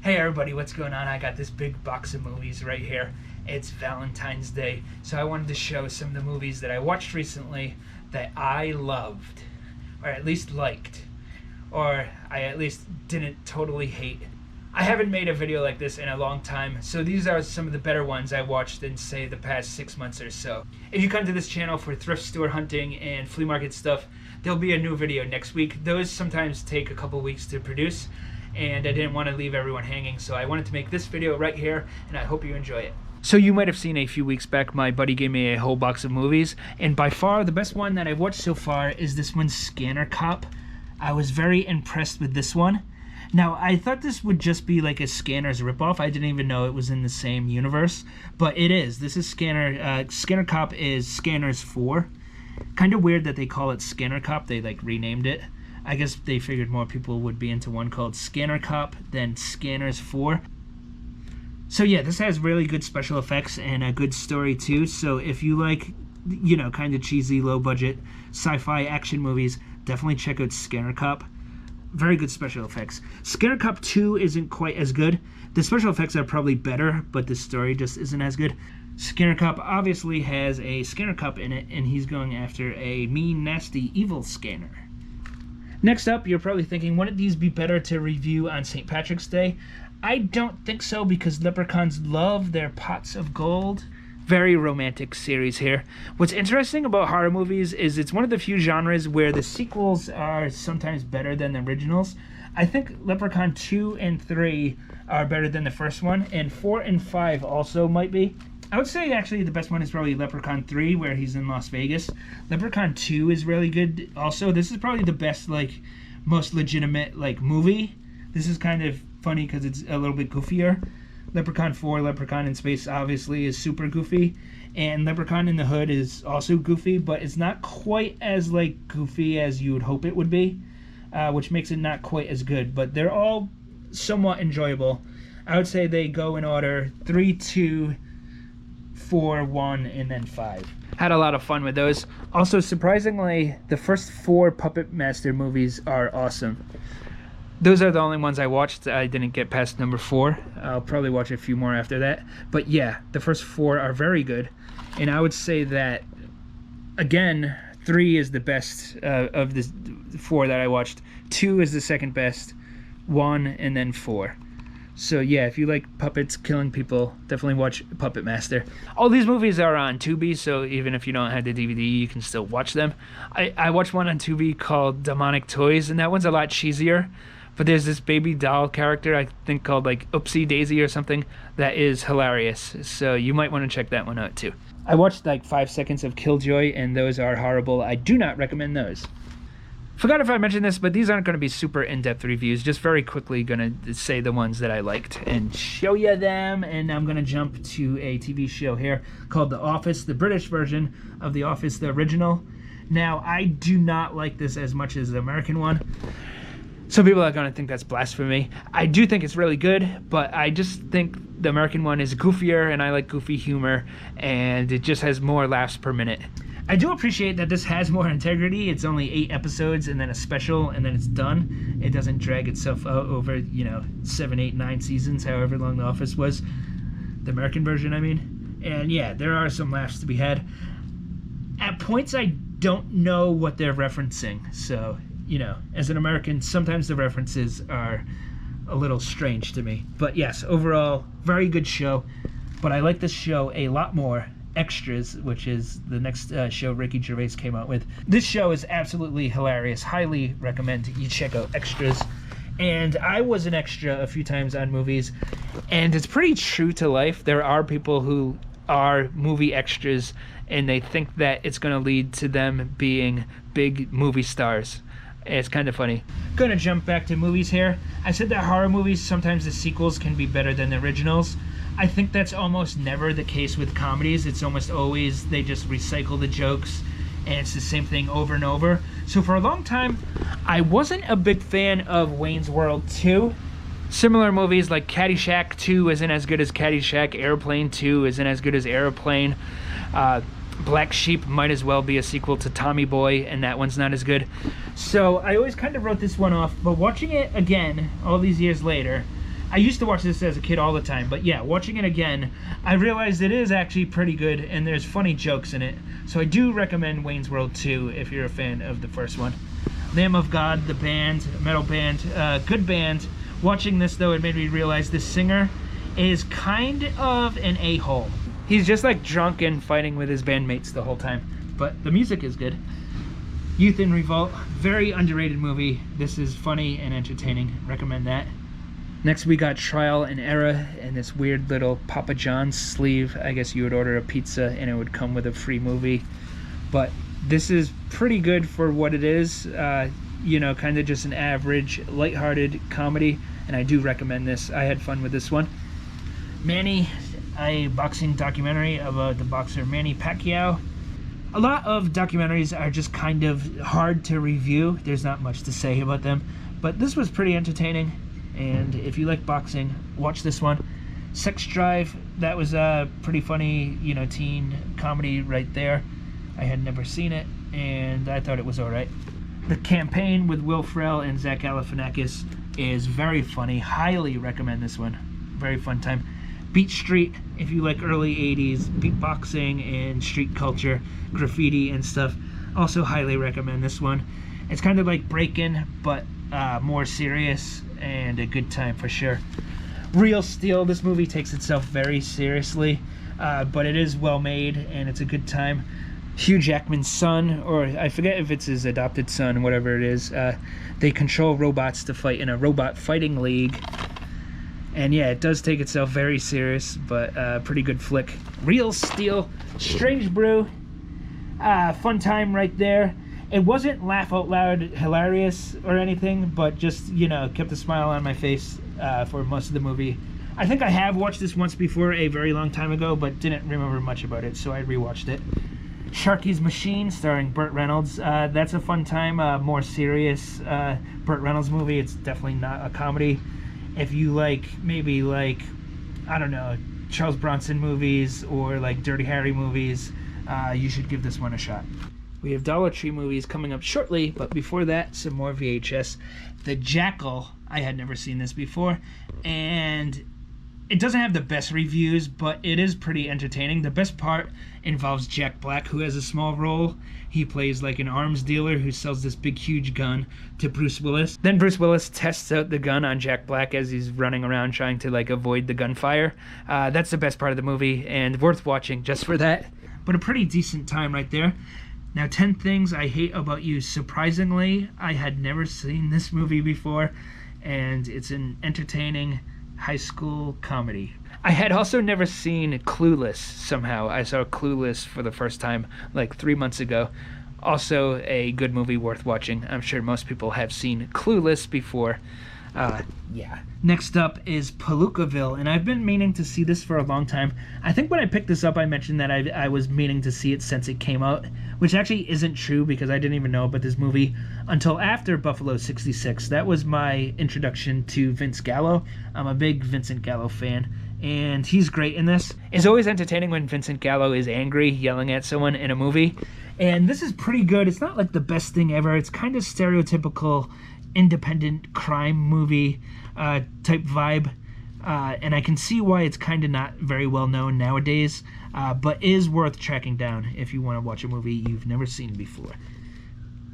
Hey everybody, what's going on? I got this big box of movies right here. It's Valentine's Day, so I wanted to show some of the movies that I watched recently that I loved, or at least liked, or I at least didn't totally hate. I haven't made a video like this in a long time, so these are some of the better ones I watched in, say, the past 6 months or so. If you come to this channel for thrift store hunting and flea market stuff, there'll be a new video next week. Those sometimes take a couple weeks to produce, and I didn't want to leave everyone hanging, so I wanted to make this video right here, and I hope you enjoy it. So you might have seen a few weeks back, my buddy gave me a whole box of movies, and by far the best one that I've watched so far is this one, Scanner Cop. I was very impressed with this one. Now, I thought this would just be like a Scanners ripoff. I didn't even know it was in the same universe, but it is. This is Scanner Cop is Scanners 4. Kind of weird that they call it Scanner Cop. They like renamed it. I guess they figured more people would be into one called Scanner Cop than Scanners 4. So yeah, this has really good special effects and a good story too. So if you like, you know, kind of cheesy, low budget sci-fi action movies, definitely check out Scanner Cop. Very good special effects. Scanner Cop 2 isn't quite as good. The special effects are probably better, but the story just isn't as good. Scanner Cop obviously has a Scanner Cop in it, and he's going after a mean, nasty, evil scanner. Next up, you're probably thinking, wouldn't these be better to review on St. Patrick's Day? I don't think so, because leprechauns love their pots of gold. Very romantic series here. What's interesting about horror movies is it's one of the few genres where the sequels are sometimes better than the originals. I think Leprechaun 2 and 3 are better than the first one, and 4 and 5 also might be. I would say actually the best one is probably Leprechaun 3, where he's in Las Vegas. Leprechaun 2 is really good also. This is probably the best, like, most legitimate, like, movie. This is kind of funny because it's a little bit goofier. Leprechaun 4, Leprechaun in Space, obviously is super goofy, and Leprechaun in the Hood is also goofy, but it's not quite as like goofy as you would hope it would be, which makes it not quite as good, but they're all somewhat enjoyable. I would say they go in order 3, 2, 4, 1, and then 5. Had a lot of fun with those. Also, surprisingly, the first 4 Puppet Master movies are awesome. Those are the only ones I watched. I didn't get past number 4. I'll probably watch a few more after that. But yeah, the first 4 are very good. And I would say that, again, 3 is the best of the 4 that I watched. 2 is the second best. 1 and then 4. So yeah, if you like puppets killing people, definitely watch Puppet Master. All these movies are on Tubi, so even if you don't have the DVD, you can still watch them. I watched one on Tubi called Demonic Toys, and that one's a lot cheesier. But there's this baby doll character, I think called like Oopsie Daisy or something, that is hilarious. So you might want to check that one out too. I watched like 5 seconds of Killjoy, and those are horrible. I do not recommend those. Forgot if I mentioned this, but these aren't going to be super in-depth reviews. Just very quickly going to say the ones that I liked and show you them. And I'm going to jump to a TV show here called The Office, the British version of The Office, the original. Now, I do not like this as much as the American one. Some people are going to think that's blasphemy. I do think it's really good, but I just think the American one is goofier, and I like goofy humor, and it just has more laughs per minute. I do appreciate that this has more integrity. It's only 8 episodes and then a special, and then it's done. It doesn't drag itself out over, you know, 7, 8, 9 seasons, however long The Office was. The American version, I mean. And yeah, there are some laughs to be had. At points, I don't know what they're referencing, so... You know, as an American, sometimes the references are a little strange to me. But yes, overall, very good show. But I like this show a lot more. Extras, which is the next show Ricky Gervais came out with. This show is absolutely hilarious. Highly recommend you check out Extras. And I was an extra a few times on movies, and it's pretty true to life. There are people who are movie extras, and they think that it's going to lead to them being big movie stars. It's kind of funny. Gonna jump back to movies here. I said that horror movies, sometimes the sequels can be better than the originals. I think that's almost never the case with comedies. It's almost always they just recycle the jokes, and it's the same thing over and over. So for a long time, I wasn't a big fan of Wayne's World 2. Similar movies like Caddyshack 2 isn't as good as Caddyshack. Airplane 2 isn't as good as Airplane. Black Sheep might as well be a sequel to Tommy Boy, and that one's not as good. So I always kind of wrote this one off, but watching it again all these years later, I used to watch this as a kid all the time, but yeah, watching it again, I realized it is actually pretty good, and there's funny jokes in it. So I do recommend Wayne's World 2 if you're a fan of the first one. Lamb of God, the band, metal band, good band. Watching this, though, it made me realize this singer is kind of an a-hole. He's just like drunk and fighting with his bandmates the whole time, but the music is good. Youth in Revolt, very underrated movie. This is funny and entertaining. Recommend that. Next we got Trial and Error and this weird little Papa John's sleeve. I guess you would order a pizza and it would come with a free movie. But this is pretty good for what it is. You know, kind of just an average, lighthearted comedy. And I do recommend this. I had fun with this one. Manny, a boxing documentary about the boxer Manny Pacquiao. A lot of documentaries are just kind of hard to review. There's not much to say about them. But this was pretty entertaining. And if you like boxing, watch this one. Sex Drive, that was a pretty funny, you know, teen comedy right there. I had never seen it, and I thought it was all right. The Campaign with Will Ferrell and Zach Galifianakis is very funny. Highly recommend this one. Very fun time. Beat Street, if you like early 80s beatboxing and street culture, graffiti and stuff, also highly recommend this one. It's kind of like Breakin', but more serious and a good time for sure. Real Steel, this movie takes itself very seriously, but it is well made and it's a good time. Hugh Jackman's son, or I forget if it's his adopted son, whatever it is, they control robots to fight in a robot fighting league. And yeah, it does take itself very serious, but pretty good flick. Real Steel, Strange Brew, fun time right there. It wasn't laugh out loud hilarious or anything, but just, you know, kept a smile on my face for most of the movie. I think I have watched this once before a very long time ago, but didn't remember much about it, so I rewatched it. Sharky's Machine, starring Burt Reynolds. That's a fun time, more serious Burt Reynolds movie. It's definitely not a comedy. If you like, maybe like, I don't know, Charles Bronson movies or like Dirty Harry movies, you should give this one a shot. We have Dollar Tree movies coming up shortly, but before that, some more VHS. The Jackal, I had never seen this before, and it doesn't have the best reviews, but it is pretty entertaining. The best part involves Jack Black, who has a small role. He plays like an arms dealer who sells this big, huge gun to Bruce Willis. Then Bruce Willis tests out the gun on Jack Black as he's running around trying to like avoid the gunfire. That's the best part of the movie, and worth watching just for that. But a pretty decent time right there. Now, 10 Things I Hate About You. Surprisingly, I had never seen this movie before, and it's an entertaining high school comedy. I had also never seen Clueless somehow. I saw Clueless for the first time like 3 months ago. Also a good movie worth watching. I'm sure most people have seen Clueless before. Yeah. Next up is Palookaville, and I've been meaning to see this for a long time. I think when I picked this up, I mentioned that I was meaning to see it since it came out, which actually isn't true because I didn't even know about this movie until after Buffalo 66. That was my introduction to Vince Gallo. I'm a big Vincent Gallo fan, and he's great in this. It's always entertaining when Vincent Gallo is angry, yelling at someone in a movie, and this is pretty good. It's not like the best thing ever. It's kind of stereotypical independent crime movie type vibe, and I can see why it's kind of not very well known nowadays, but is worth tracking down if you want to watch a movie you've never seen before.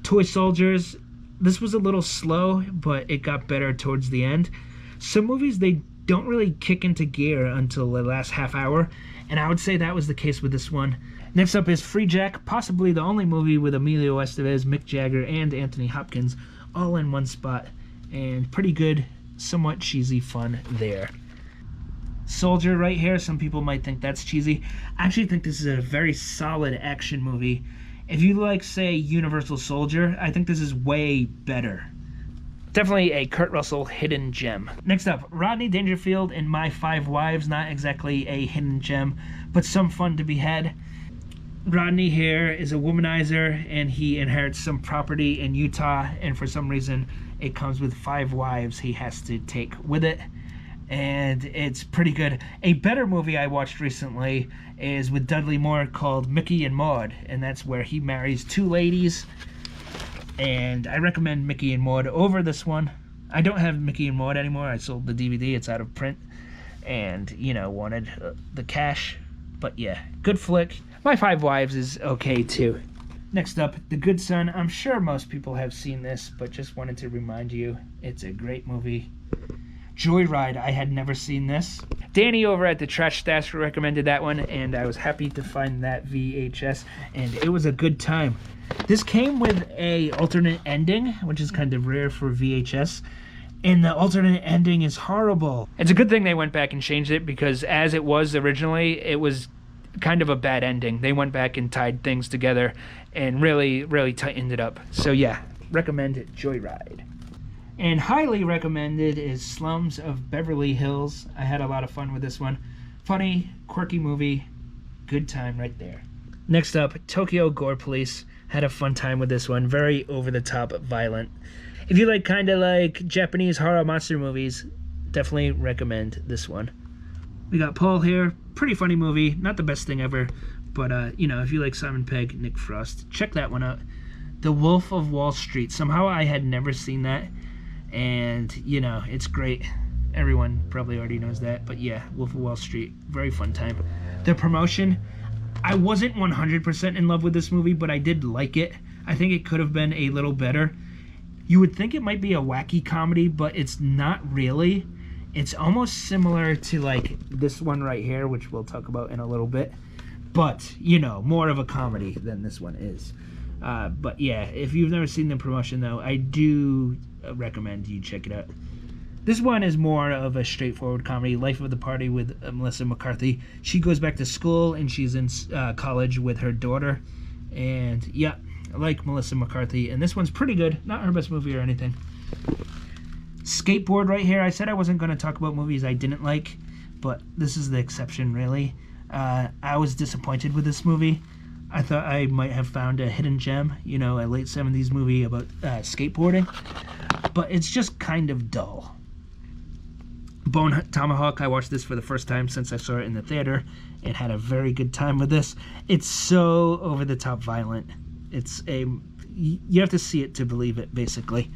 Toy Soldiers, this was a little slow, but it got better towards the end. Some movies, they don't really kick into gear until the last half hour, and I would say that was the case with this one. Next up is Free Jack, possibly the only movie with Emilio Estevez, Mick Jagger, and Anthony Hopkins all in one spot, and pretty good, somewhat cheesy fun there. Soldier right here, some people might think that's cheesy. I actually think this is a very solid action movie. If you like, say, Universal Soldier, I think this is way better. Definitely a Kurt Russell hidden gem. Next up, Rodney Dangerfield in My Five Wives, not exactly a hidden gem, but some fun to be had. Rodney here is a womanizer, and he inherits some property in Utah, and for some reason it comes with 5 wives he has to take with it, and it's pretty good. A better movie I watched recently is with Dudley Moore called Mickey and Maude, and that's where he marries 2 ladies, and I recommend Mickey and Maude over this one. I don't have Mickey and Maude anymore. I sold the DVD. It's out of print. And, you know, wanted the cash. But yeah, good flick. My Five Wives is okay too. Next up, The Good Son. I'm sure most people have seen this, but just wanted to remind you, it's a great movie. Joyride, I had never seen this. Danny over at the Trash Stash recommended that one, and I was happy to find that VHS, and it was a good time. This came with a alternate ending, which is kind of rare for VHS, and the alternate ending is horrible. It's a good thing they went back and changed it, because as it was originally, it was kind of a bad ending. They went back and tied things together and really, really tightened it up. So yeah, recommend Joyride. And highly recommended is Slums of Beverly Hills. I had a lot of fun with this one. Funny, quirky movie, good time right there. Next up, Tokyo Gore Police. Had a fun time with this one. Very over-the-top violent. If you like kind of like Japanese horror monster movies, definitely recommend this one. We got Paul here. Pretty funny movie. Not the best thing ever, but you know, if you like Simon Pegg, Nick Frost, check that one out. The Wolf of Wall Street. Somehow I had never seen that, and you know, it's great. Everyone probably already knows that, but yeah, Wolf of Wall Street, very fun time. The Promotion. I wasn't 100% in love with this movie, but I did like it. I think it could have been a little better. You would think it might be a wacky comedy, but it's not really. It's almost similar to like this one right here, which we'll talk about in a little bit. But, you know, more of a comedy than this one is. But yeah, if you've never seen The Promotion, though, I do recommend you check it out. This one is more of a straightforward comedy, Life of the Party with Melissa McCarthy. She goes back to school and she's in college with her daughter. And yeah, I like Melissa McCarthy. And this one's pretty good. Not her best movie or anything. Skateboard right here. I said I wasn't going to talk about movies I didn't like, but this is the exception, really. I was disappointed with this movie. I thought I might have found a hidden gem, you know, a late 70s movie about skateboarding, but it's just kind of dull. Bone Tomahawk, I watched this for the first time since I saw it in the theater and had a very good time with this. It's so over-the-top violent. You have to see it to believe it, basically.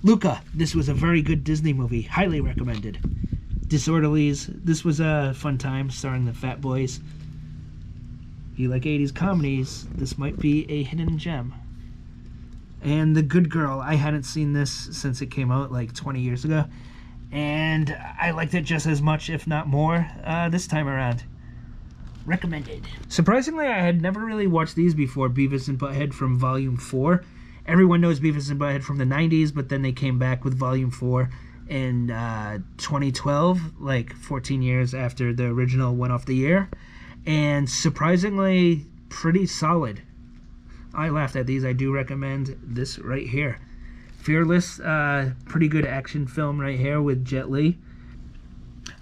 Luca, this was a very good Disney movie, highly recommended. Disorderlies, this was a fun time starring the Fat Boys. If you like 80s comedies, this might be a hidden gem. And The Good Girl, I hadn't seen this since it came out like 20 years ago, and I liked it just as much, if not more, this time around. Recommended. Surprisingly, I had never really watched these before, Beavis and Butthead from Volume 4. Everyone knows Beavis and Butthead from the 90s, but then they came back with Volume 4 in 2012, like 14 years after the original went off the air. And surprisingly, pretty solid. I laughed at these. I do recommend this right here. Fearless, pretty good action film right here with Jet Li.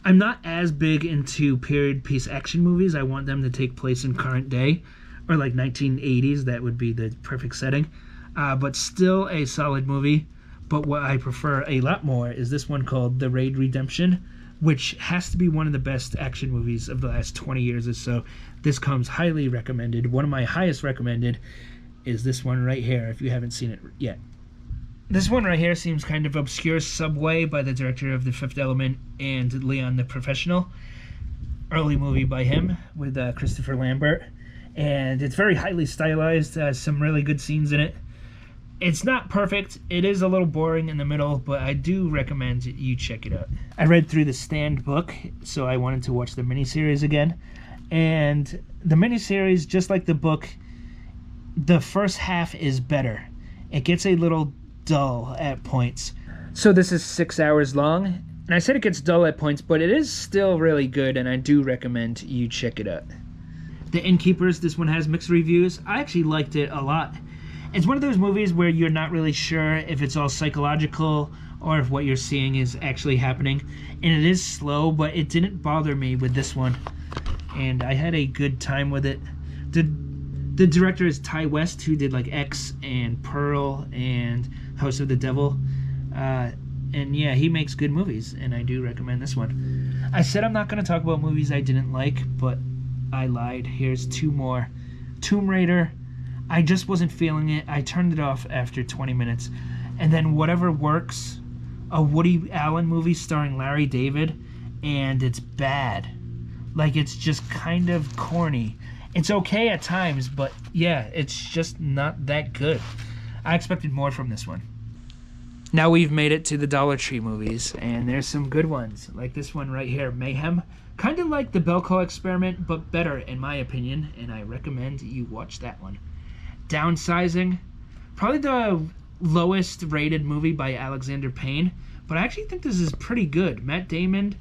I'm not as big into period piece action movies. I want them to take place in current day, or like 1980s. That would be the perfect setting. But still a solid movie. But what I prefer a lot more is this one called The Raid Redemption, which has to be one of the best action movies of the last 20 years or so. This comes highly recommended. One of my highest recommended is this one right here, if you haven't seen it yet. This one right here seems kind of obscure. Subway by the director of The Fifth Element and Leon the Professional. Early movie by him with Christopher Lambert. And it's very highly stylized. Has some really good scenes in it. It's not perfect. It is a little boring in the middle, but I do recommend you check it out. I read through the Stand book, so I wanted to watch the miniseries again. And the miniseries, just like the book, the first half is better. It gets a little dull at points. So this is 6 hours long. And I said it gets dull at points, but it is still really good, and I do recommend you check it out. The Innkeepers, this one has mixed reviews. I actually liked it a lot. It's one of those movies where you're not really sure if it's all psychological or if what you're seeing is actually happening. And it is slow, but it didn't bother me with this one. And I had a good time with it. The director is Ty West, who did like X and Pearl and House of the Devil. And yeah, he makes good movies, and I do recommend this one. I said I'm not going to talk about movies I didn't like, but I lied. Here's two more. Tomb Raider. I just wasn't feeling it. I turned it off after 20 minutes. And then Whatever Works a Woody Allen movie starring Larry David, and it's bad. Like, it's just kind of corny. It's okay at times, but yeah, it's just not that good. I expected more from this one. Now we've made it to the Dollar Tree movies, and there's some good ones, like this one right here, Mayhem. Kind of like the Belko Experiment, but better in my opinion, and I recommend you watch that one. Downsizing, probably the lowest rated movie by Alexander Payne, but I actually think this is pretty good. Matt Damon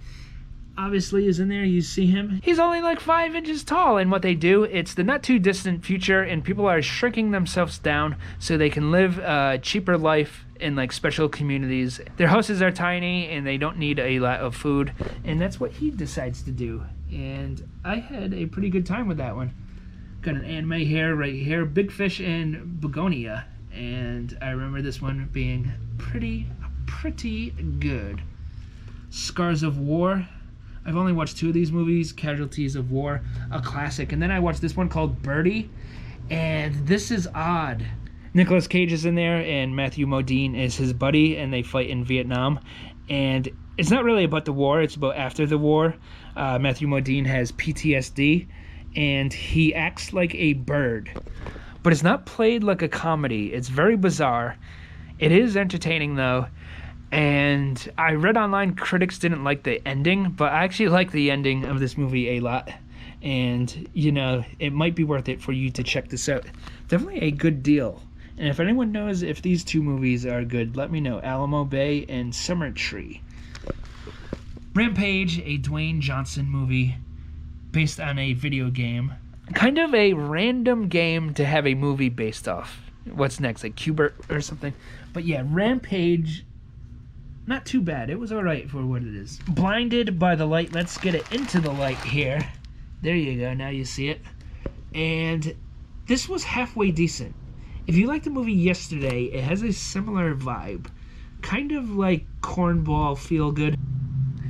obviously is in there. You see him. He's only like 5 inches tall, and what they do, it's the not too distant future, and people are shrinking themselves down so they can live a cheaper life in like special communities. Their houses are tiny and they don't need a lot of food, and that's what he decides to do. And I had a pretty good time with that one. Got an anime here, right here, Big Fish in Begonia, and I remember this one being pretty good. Scars of War. I've only watched 2 of these movies. Casualties of War, a classic. And then I watched this one called Birdie, and this is odd. Nicolas Cage is in there, and Matthew Modine is his buddy, and they fight in Vietnam. And it's not really about the war, it's about after the war. Matthew Modine has PTSD, and he acts like a bird. But it's not played like a comedy. It's very bizarre. It is entertaining, though. And I read online critics didn't like the ending, but I actually like the ending of this movie a lot. And, you know, it might be worth it for you to check this out. Definitely a good deal. And if anyone knows if these 2 movies are good, let me know. Alamo Bay and Summer Tree. Rampage, a Dwayne Johnson movie based on a video game. Kind of a random game to have a movie based off. What's next, like Qbert or something? But yeah, Rampage, not too bad. It was alright for what it is. Blinded by the Light. Let's get it into the light here. There you go. Now you see it. And this was halfway decent. If you like the movie Yesterday, it has a similar vibe. Kind of like cornball feel good.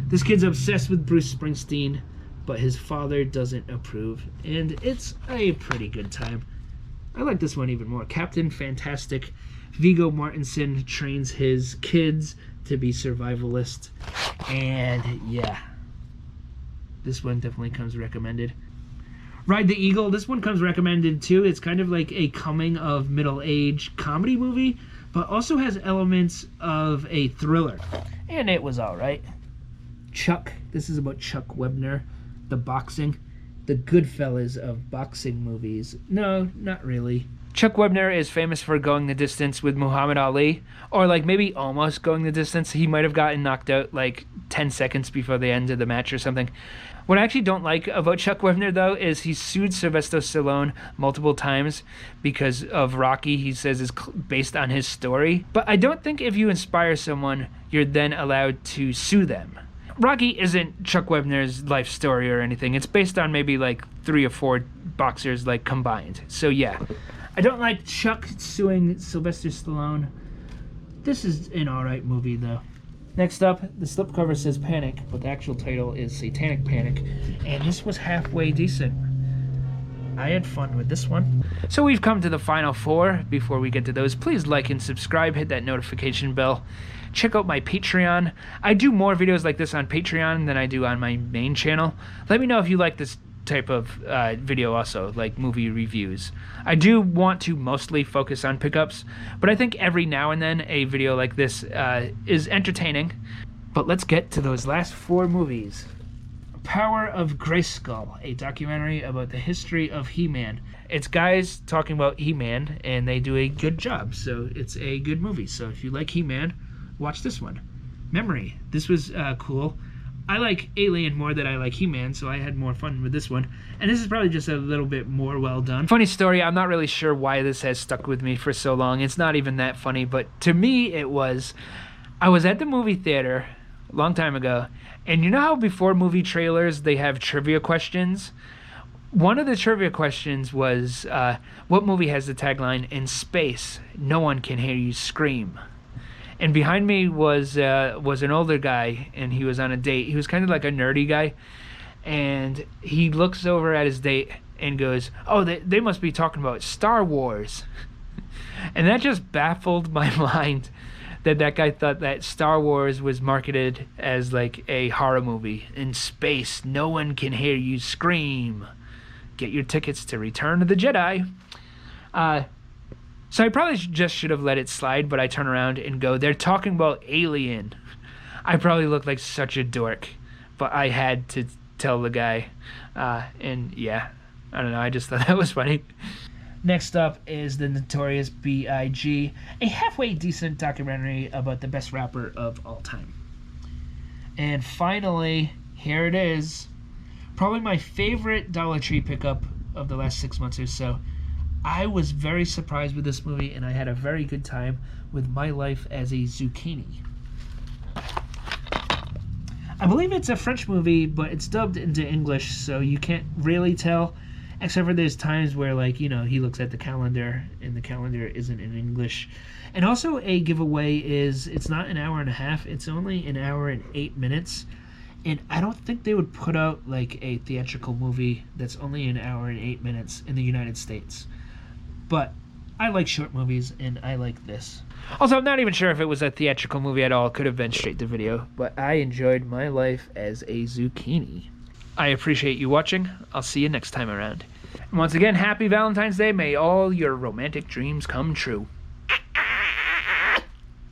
This kid's obsessed with Bruce Springsteen, but his father doesn't approve. And it's a pretty good time. I like this one even more. Captain Fantastic. Viggo Mortensen trains his kids to be survivalists. And yeah, this one definitely comes recommended. Ride the Eagle. This one comes recommended too. It's kind of like a coming of middle age comedy movie, but also has elements of a thriller. And it was alright. Chuck. This is about Chuck Webner, the boxing. The Goodfellas of boxing movies. No, not really. Chuck Webner is famous for going the distance with Muhammad Ali, or like maybe almost going the distance. He might have gotten knocked out like 10 seconds before the end of the match or something. What I actually don't like about Chuck Webner, though, is he sued Sylvester Stallone multiple times because of Rocky. He says is based on his story. But I don't think if you inspire someone, you're then allowed to sue them. Rocky isn't Chuck Webner's life story or anything. It's based on maybe like 3 or 4 boxers like combined. So yeah, I don't like Chuck suing Sylvester Stallone. This is an alright movie though. Next up, the slipcover says Panic, but the actual title is Satanic Panic, and this was halfway decent. I had fun with this one. So we've come to the final 4. Before we get to those, please like and subscribe, hit that notification bell. Check out my Patreon. I do more videos like this on Patreon than I do on my main channel. Let me know if you like this type of video also, like movie reviews. I do want to mostly focus on pickups, but I think every now and then a video like this is entertaining. But let's get to those last 4 movies. Power of Grayskull, a documentary about the history of He-Man. It's guys talking about He-Man, and they do a good job, so it's a good movie. So if you like He-Man, watch this one. Memory. This was cool. I like Alien more than I like He-Man, so I had more fun with this one. And this is probably just a little bit more well done. Funny story, I'm not really sure why this has stuck with me for so long. It's not even that funny, but to me it was. I was at the movie theater a long time ago, and you know how before movie trailers they have trivia questions? One of the trivia questions was, what movie has the tagline, "In space, no one can hear you scream"? And behind me was an older guy, and he was on a date. He was kind of like a nerdy guy, and he looks over at his date and goes, "Oh, they must be talking about Star Wars." And that just baffled my mind that guy thought that Star Wars was marketed as like a horror movie. In space, no one can hear you scream. Get your tickets to Return of the Jedi. So I probably just should have let it slide, but I turn around and go, they're talking about Alien. I probably look like such a dork, but I had to tell the guy. And yeah, I don't know, I just thought that was funny. Next up is the Notorious B.I.G., a halfway decent documentary about the best rapper of all time. And finally, here it is. Probably my favorite Dollar Tree pickup of the last 6 months or so. I was very surprised with this movie, and I had a very good time with My Life as a Zucchini. I believe it's a French movie, but it's dubbed into English, so you can't really tell, except for there's times where, like, you know, he looks at the calendar, and the calendar isn't in English. And also a giveaway is it's not an hour and a half, it's only an hour and 8 minutes. And I don't think they would put out, like, a theatrical movie that's only an hour and 8 minutes in the United States. But I like short movies, and I like this. Also, I'm not even sure if it was a theatrical movie at all. It could have been straight to video. But I enjoyed My Life as a Zucchini. I appreciate you watching. I'll see you next time around. And once again, happy Valentine's Day. May all your romantic dreams come true.